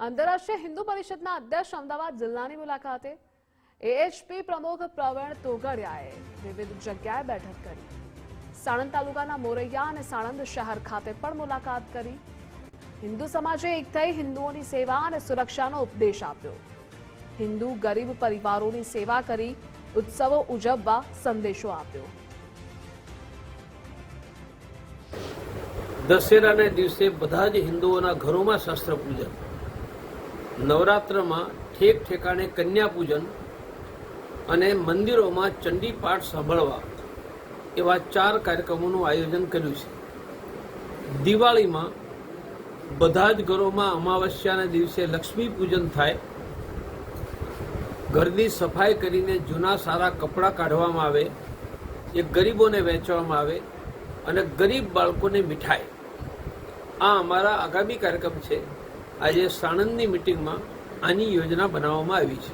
આંતરરાષ્ટ્રીય હિન્દુ પરિષદના અધ્યક્ષ અમદાવાદ જિલ્લાની મુલાકાતે એએચપી પ્રમુખ પ્રવીણ તોગડિયાએ વિવિધ જગ્યાએ બેઠક કરી. સાણંદ તાલુકાના મોરૈયા અને સાણંદ શહેર ખાતે પણ મુલાકાત કરી. હિન્દુ સમાજે એક થઈ હિન્દુઓની સેવા અને સુરક્ષાનો ઉપદેશ આપ્યો. હિન્દુ ગરીબ પરિવારોની સેવા કરી ઉત્સવો ઉજવવા સંદેશો આપ્યો. દશેરાને દિવસે બધા જ હિન્દુઓના ઘરોમાં શસ્ત્ર પૂજન, નવરાત્રમાં ઠેક ઠેકાણે કન્યા પૂજન અને મંદિરોમાં ચંડી પાઠ સાંભળવા એવા 4 કાર્યક્રમોનું આયોજન કર્યું છે. દિવાળીમાં બધા જ ઘરોમાં અમાવસ્યાના દિવસે લક્ષ્મી પૂજન થાય, ઘરની સફાઈ કરીને જૂના સારા કપડાં કાઢવામાં આવે, એ ગરીબોને વહેંચવામાં આવે અને ગરીબ બાળકોને મીઠાઈ. આ અમારા આગામી કાર્યક્રમ છે. આજે સાણંદની મિટિંગમાં આની યોજના બનાવવામાં આવી છે.